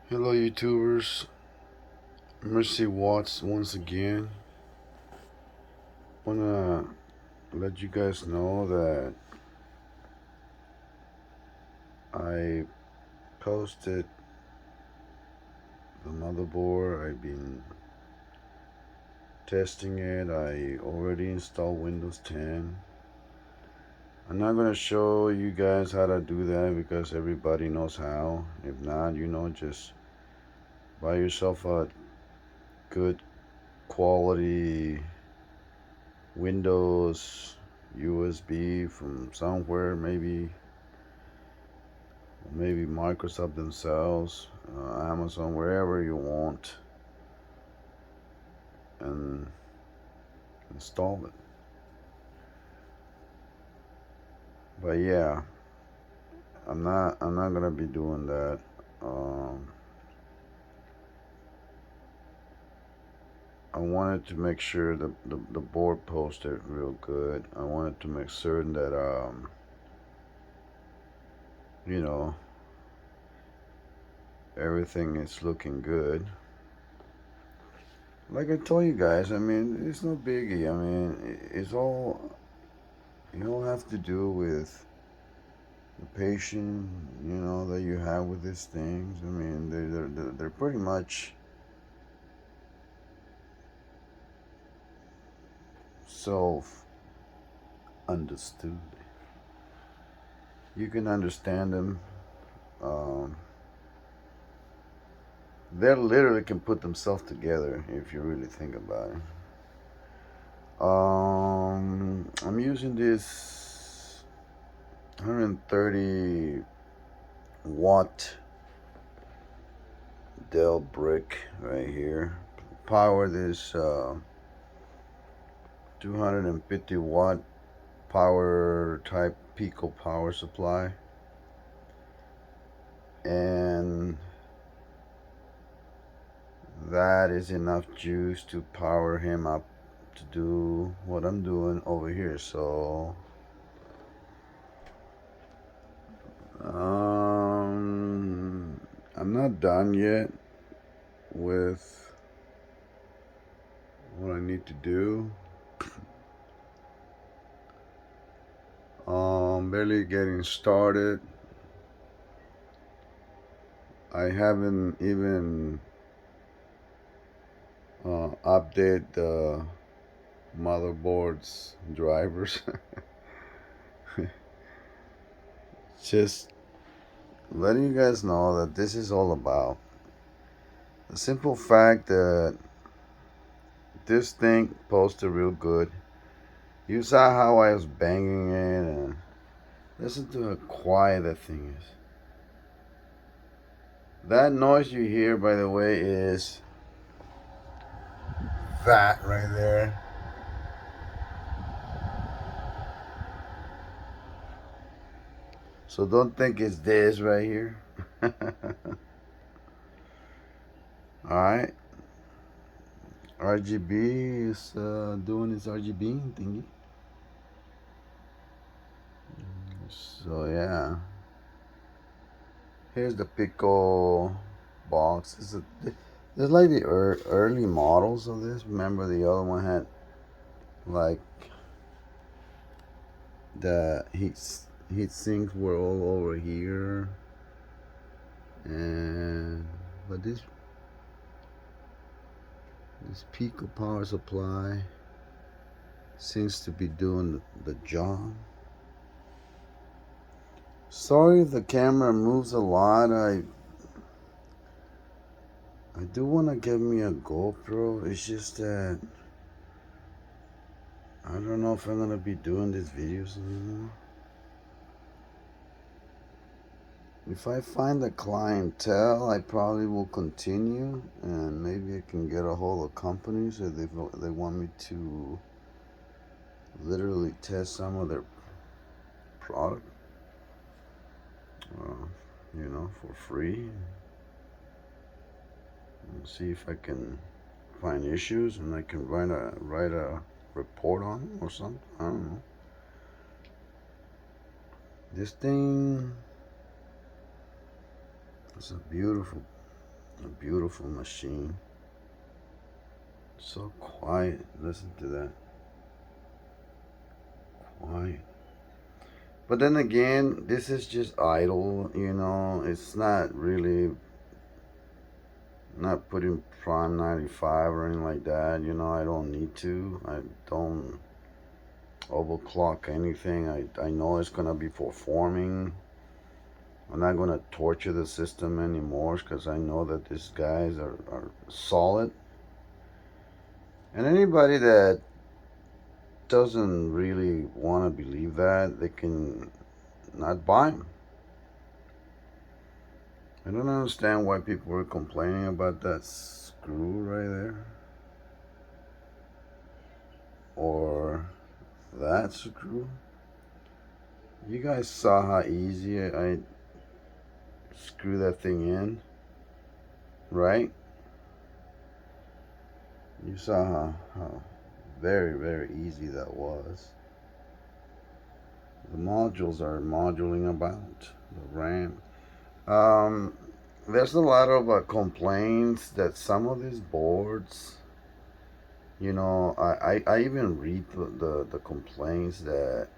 Hello YouTubers, Mercy Watts once again. Wanna let you guys know that I posted the motherboard. I've been testing it. I already installed Windows 10. I'm not gonna show you guys how to do that because everybody knows how. If not, just buy yourself a good quality Windows USB from somewhere, maybe Microsoft themselves, Amazon, wherever you want, and install it. But yeah, I'm not gonna be doing that. Um, I wanted to make sure the board posted real good. I wanted to make certain that you know everything is looking good. Like I told you guys, I mean, it's no biggie. I mean, it's all you all have to do with the patience, that you have with these things. I mean, they're pretty much self understood. You can understand them. Um, they literally can put themselves together if you really think about it. I'm using this 130 watt Dell brick right here. Power this 250 watt power type Pico power supply, and that is enough juice to power him up to do what I'm doing over here. So I'm not done yet with what I need to do. Barely getting started. I haven't even update the motherboard's drivers. Just letting you guys know that this is all about the simple fact that this thing posted real good. You saw how I was banging it, and listen to how quiet that thing is. That noise you hear, by the way, is that right there. So don't think it's this right here. Alright. RGB is doing its RGB thingy. So yeah. Here's the Pico box. There's like the early models of this. Remember the other one had like the heat sinks were all over here, and but this Pico power supply seems to be doing the job. Sorry if the camera moves a lot. I do want to get me a GoPro. It's just that I don't know if I'm gonna be doing these videos anymore. If I find a clientele, I probably will continue, and maybe I can get a hold of companies if they want me to literally test some of their product, uh, for free, and see if I can find issues and I can write a report on them or something. I don't know. This thing is a beautiful A beautiful machine. So quiet. Listen to that. Quiet. But then again, this is just idle, you know. It's not really, not putting prime 95 or anything like that. You know, I don't need to. I don't overclock anything. I know it's gonna be performing. I'm not gonna torture the system anymore because I know that these guys are solid. And anybody that doesn't really want to believe that, they can not buy them. I don't understand why people were complaining about that screw right there. Or that screw. You guys saw how easy I screw that thing in, right? You saw how very, very easy that was. The modules are moduling about. The RAM. Um, there's a lot of complaints that some of these boards, you know, I even read the complaints that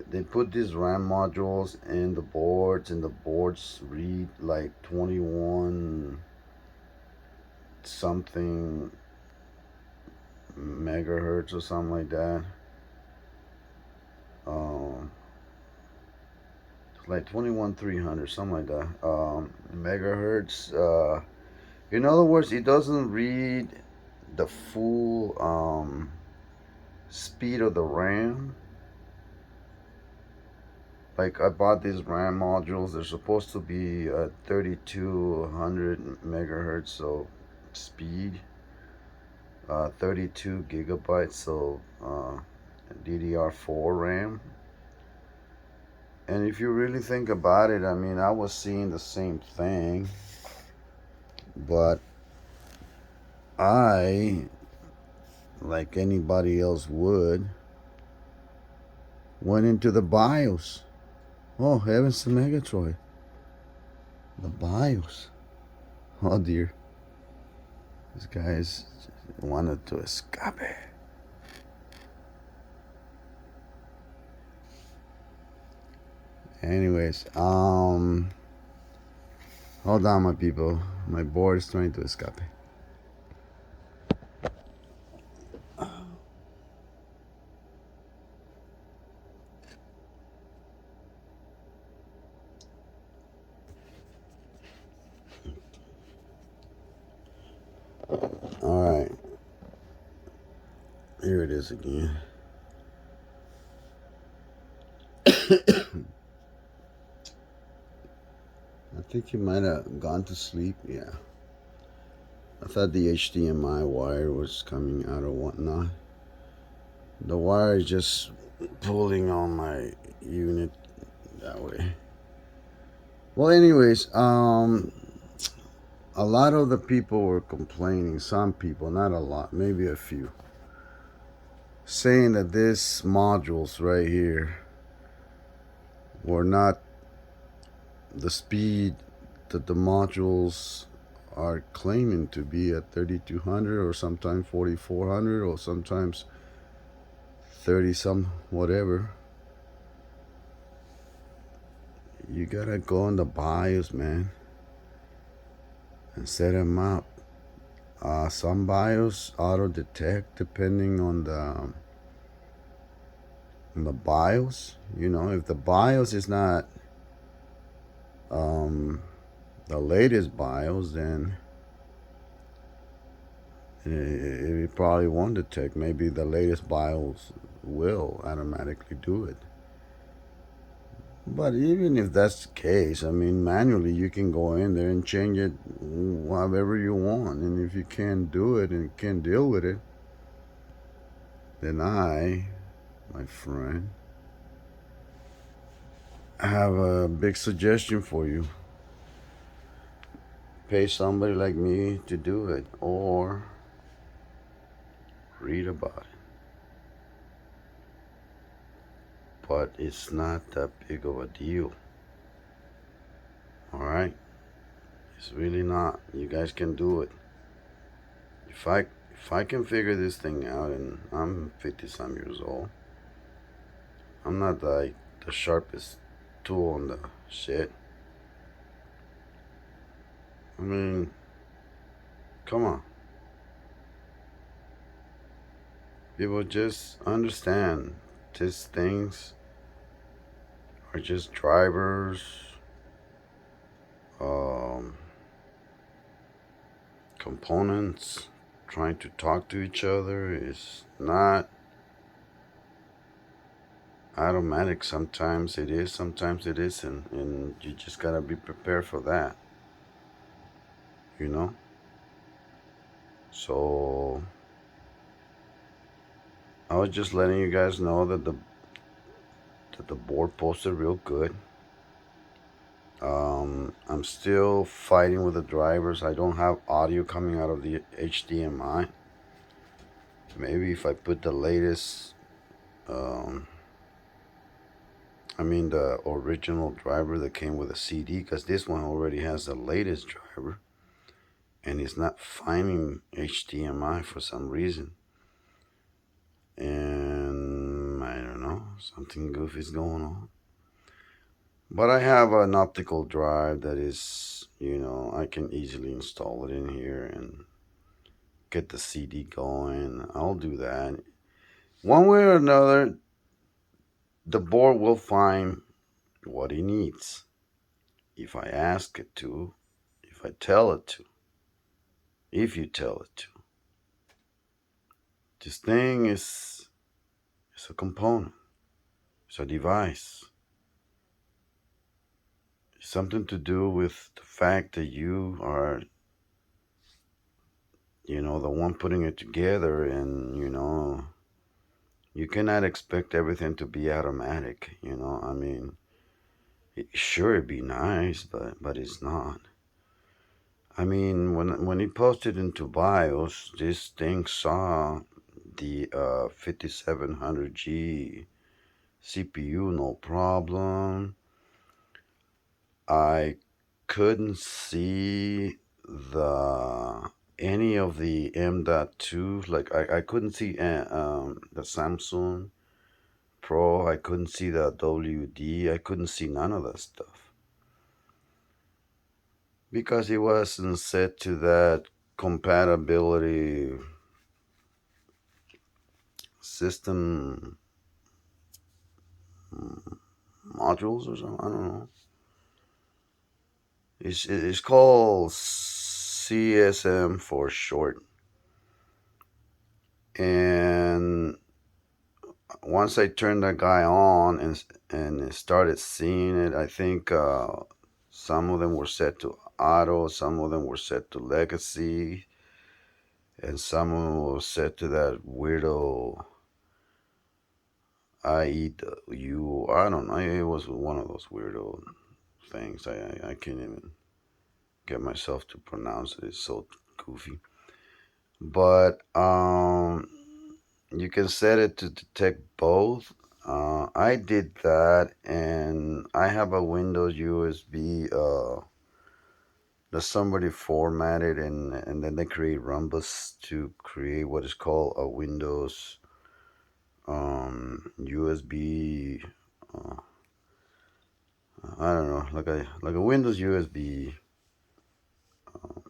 they put these RAM modules in the boards, and the boards read like 21 something megahertz or something like that. Um, like 21,300, something like that. Megahertz. In other words, it doesn't read the full speed of the RAM. Like I bought these RAM modules. They're supposed to be 3,200 megahertz, so speed. 32 gigabytes, so DDR4 RAM. And if you really think about it, I mean, I was seeing the same thing, but I, like anybody else would, went into the BIOS. Oh, heavens to Megatroid. The BIOS. Oh dear. This guy's wanted to escape. Anyways, hold on, my people. My board is trying to escape. All right, here it is again. I think you might have gone to sleep. Yeah. I thought the HDMI wire was coming out or whatnot. The wire is just pulling on my unit that way. Well, anyways, a lot of the people were complaining. Some people, not a lot, maybe a few, saying that these modules right here were not the speed that the modules are claiming to be at 3200 or sometimes 4400 or sometimes 30 some whatever. You gotta go in the BIOS, man, and set them up. Some BIOS auto detect depending on the BIOS. You know, if the BIOS is not the latest BIOS, then it probably won't detect. Maybe the latest BIOS will automatically do it. But even if that's the case, I mean, manually you can go in there and change it however you want. And if you can't do it and can't deal with it, then my friend, have a big suggestion for you. Pay somebody like me to do it, or read about it. But it's not that big of a deal. Alright? It's really not. You guys can do it. If I can figure this thing out, and I'm 50 some years old, I'm not like the sharpest tool on the shit. I mean, come on. People just understand these things are just drivers, um, components trying to talk to each other. It's not automatic. Sometimes it is, sometimes it isn't, and you just gotta be prepared for that, you know? So I was just letting you guys know that the board posted real good. I'm still fighting with the drivers. I don't have audio coming out of the HDMI. Maybe if I put the latest, um, I mean the original driver that came with a CD, because this one already has the latest driver, and it's not finding HDMI for some reason. And I don't know, something goofy is going on. But I have an optical drive that is, I can easily install it in here and get the CD going. I'll do that. One way or another, the board will find what it needs. If I ask it to, if I tell it to, if you tell it to. This thing is a component. It's a device. It's something to do with the fact that you are, the one putting it together, and, you cannot expect everything to be automatic, I mean, sure, it'd be nice, but it's not. I mean, when he posted into BIOS, this thing saw the 5700G CPU, no problem. I couldn't see any of the M.2, like I couldn't see the Samsung Pro. I couldn't see the WD. I couldn't see none of that stuff because it wasn't set to that compatibility system modules or something. I don't know. It's called CSM for short. And once I turned that guy on and started seeing it, I think some of them were set to auto, some of them were set to legacy, and some of them were set to that weirdo IEW. I don't know. It was one of those weirdo things. I can't even get myself to pronounce it. It's so goofy. But you can set it to detect both. I did that, and I have a Windows USB that somebody formatted, and then they create Rhombus to create what is called a Windows USB. Uh, I don't know, like a Windows USB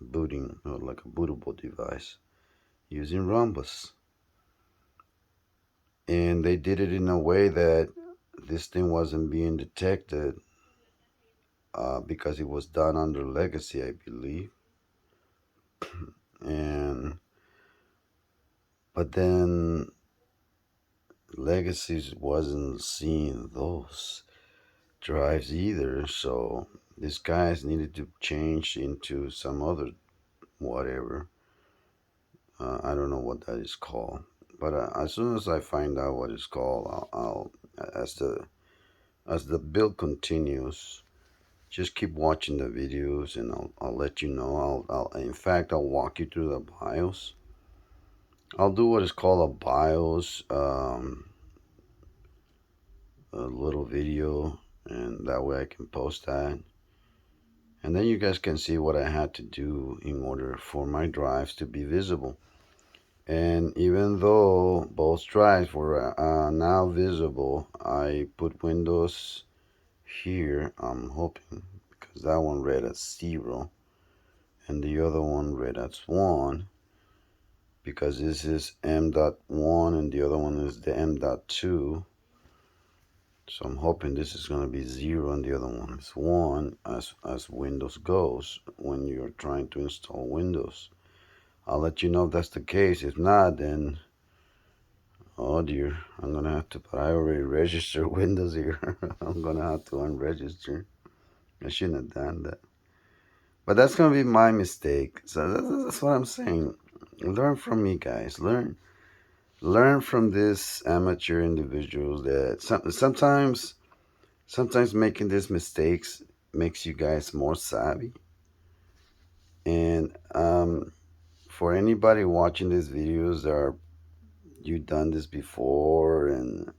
booting, or like a bootable device using Rhombus. And they did it in a way that this thing wasn't being detected because it was done under legacy, I believe. And but then legacies wasn't seeing those drives either, so these guys needed to change into some other whatever. I don't know what that is called, but as soon as I find out what it's called, I'll as the build continues, just keep watching the videos, and I'll let you know. In fact, I'll walk you through the BIOS. I'll do what is called a BIOS, a little video, and that way I can post that. And then you guys can see what I had to do in order for my drives to be visible. And even though both drives were now visible, I put Windows here, I'm hoping, because that one read as 0 and the other one read as 1, because this is M.1 and the other one is the M.2. So I'm hoping this is going to be 0 and the other one is 1 as Windows goes when you're trying to install Windows. I'll let you know if that's the case. If not, then oh dear, I'm going to have to, but I already registered Windows here. I'm going to have to unregister. I shouldn't have done that. But that's going to be my mistake. So that's what I'm saying. Learn from me, guys. Learn from this amateur individuals that sometimes making these mistakes makes you guys more savvy. And for anybody watching these videos that are you done this before, and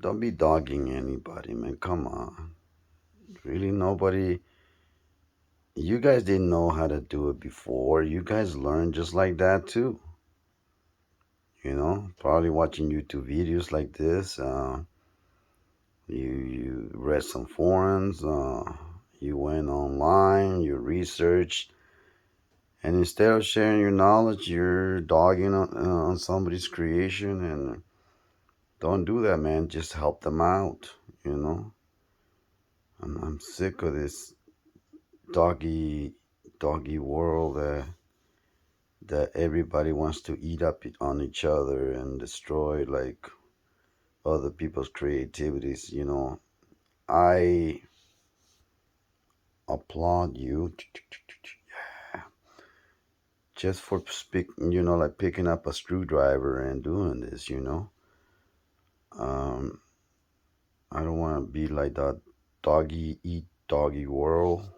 don't be dogging anybody, man. Come on. Really, nobody. You guys didn't know how to do it before. You guys learned just like that too. Probably watching YouTube videos like this. You read some forums. You went online. You researched, and instead of sharing your knowledge, you're dogging on somebody's creation. And don't do that, man. Just help them out. You know. I'm sick of this doggy world that everybody wants to eat up on each other and destroy like other people's creativities. I applaud you just for like picking up a screwdriver and doing this. um I don't want to be like that doggy eat doggy world.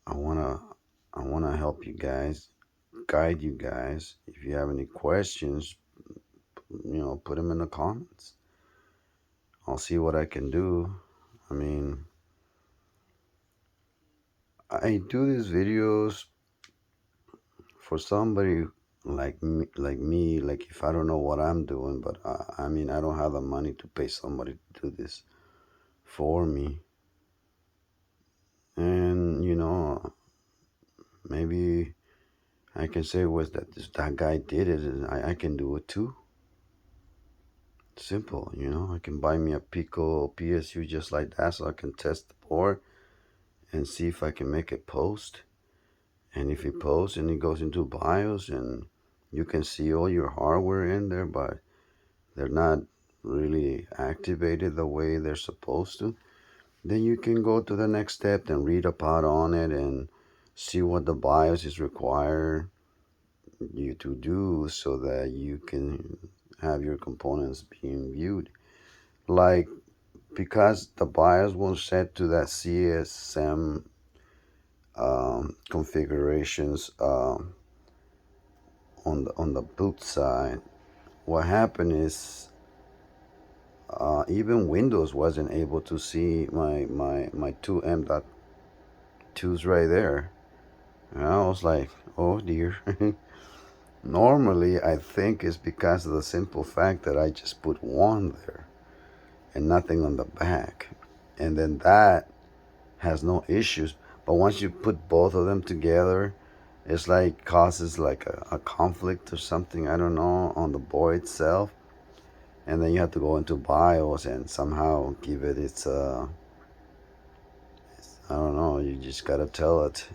I want to help you guys, guide you guys. If you have any questions, put them in the comments. I'll see what I can do. I mean, I do these videos for somebody like me, like if I don't know what I'm doing, but I mean, I don't have the money to pay somebody to do this for me. And, maybe I can say was that guy did it and I can do it too. Simple, I can buy me a Pico PSU just like that so I can test the board and see if I can make it post. And if it posts and it goes into BIOS and you can see all your hardware in there, but they're not really activated the way they're supposed to, then you can go to the next step and read about on it and see what the BIOS is required you to do so that you can have your components being viewed. Like, because the BIOS won't set to that CSM configurations on the boot side, what happened is even Windows wasn't able to see my two M.2s right there. And I was like, oh dear. Normally, I think it's because of the simple fact that I just put one there and nothing on the back. And then that has no issues. But once you put both of them together, it's like causes like a conflict or something, I don't know, on the board itself. And then you have to go into BIOS and somehow give it I don't know, you just gotta tell it,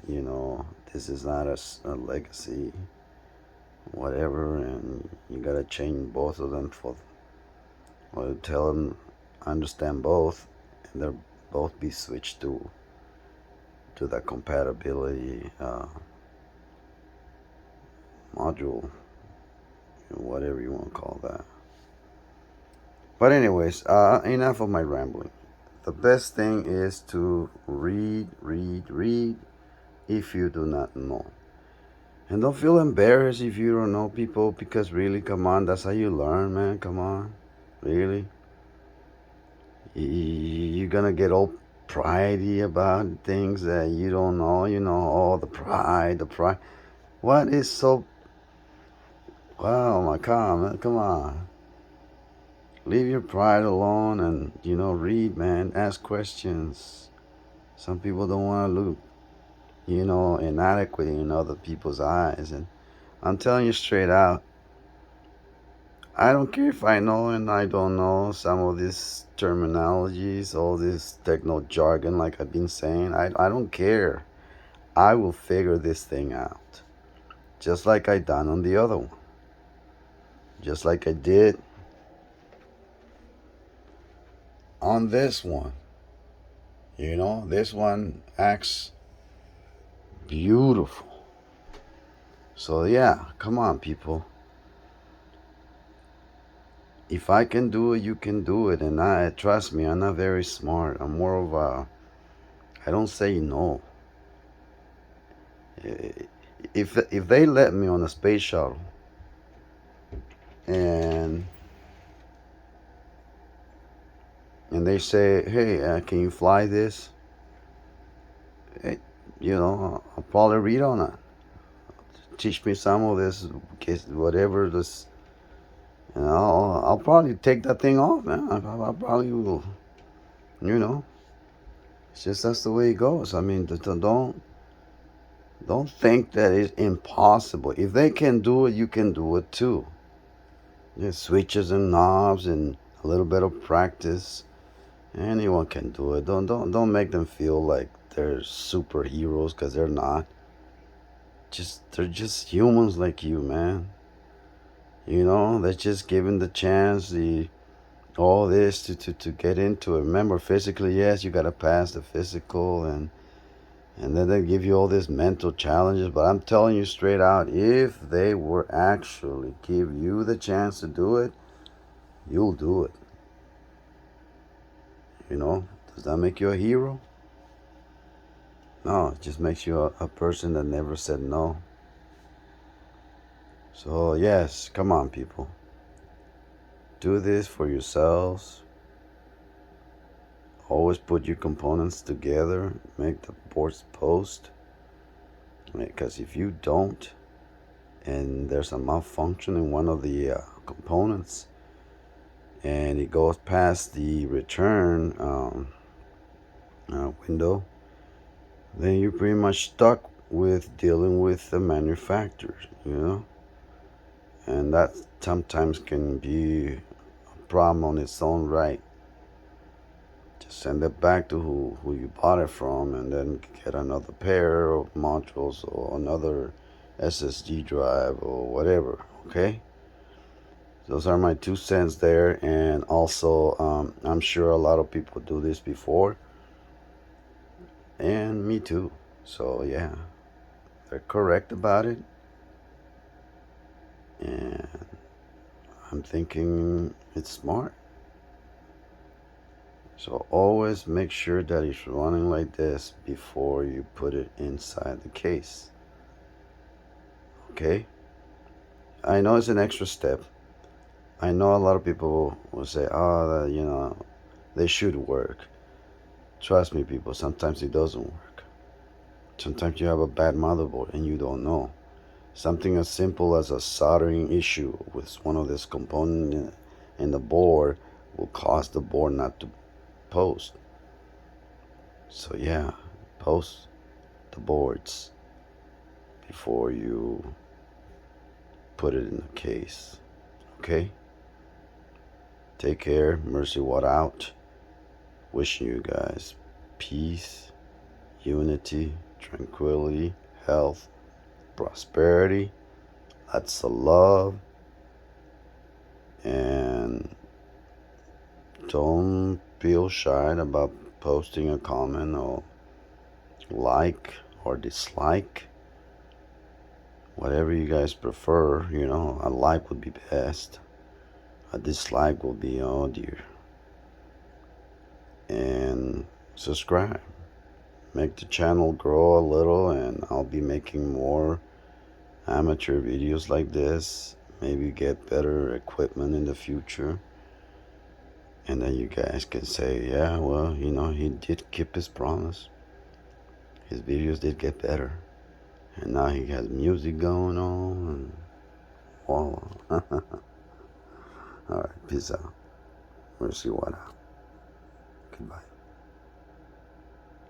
this is not a legacy, whatever, and you gotta change both of them or tell them understand both, and they'll both be switched to the compatibility module, whatever you want to call that. But anyways, enough of my rambling. The best thing is to read if you do not know. And don't feel embarrassed if you don't know people, because really, come on, that's how you learn, man. Come on. Really? You're gonna get pridey about things that you don't know. You know, all the pride, the pride. What is so? Oh my God, man, come on. Leave your pride alone and read, man. Ask questions. Some people don't want to look, inadequate in other people's eyes, and I'm telling you straight out. I don't care if I know and I don't know some of these terminologies, all this techno jargon, like I've been saying. I don't care. I will figure this thing out. Just like I done on the other one. Just like I did on this one. This one acts beautiful. So yeah, come on, people. If I can do it, you can do it. And trust me, I'm not very smart. I'm more of a, I don't say no. If they let me on a space shuttle and they say, hey, can you fly this? Hey, I'll probably read on it. Teach me some of this, whatever this. I'll probably take that thing off, man. I probably will. It's just that's the way it goes. I mean, don't think that it's impossible. If they can do it, you can do it too. There's switches and knobs and a little bit of practice. Anyone can do it. Don't make them feel like they're superheroes, because they're not. They're just humans like you, man. They're just given the chance, all this to get into it. Remember, physically, yes, you gotta pass the physical, and then they give you all these mental challenges. But I'm telling you straight out, if they were actually give you the chance to do it, you'll do it. Does that make you a hero? No, it just makes you a person that never said no. So yes, come on, people. Do this for yourselves. Always put your components together. Make the boards post. Because if you don't, and there's a malfunction in one of the components, and it goes past the return window, then you're pretty much stuck with dealing with the manufacturers, and that sometimes can be a problem on its own right. Just send it back to who you bought it from, and then get another pair of modules or another SSD drive or whatever. Okay, those are my 2 cents there. And also, I'm sure a lot of people do this before, and me too. So yeah, they're correct about it, and I'm thinking it's smart. So always make sure that it's running like this before you put it inside the case. Okay? I know it's an extra step. I know a lot of people will say, oh, they should work. Trust me, people, sometimes it doesn't work. Sometimes you have a bad motherboard and you don't know. Something as simple as a soldering issue with one of these components in the board will cause the board not to post. So yeah, post the boards before you put it in the case. Okay? Take care. Mercy Watt out. Wishing you guys peace, unity, tranquility, health, prosperity, lots of love, and don't feel shy about posting a comment or like or dislike, whatever you guys prefer. A like would be best, a dislike will be, oh dear. And subscribe, make the channel grow a little, and I'll be making more amateur videos like this. Maybe get better equipment in the future, And then you guys can say, yeah, well, you know, he did keep his promise. His videos did get better. And now he has music going on. And, oh. Alright, peace out. We'll see what out. Goodbye.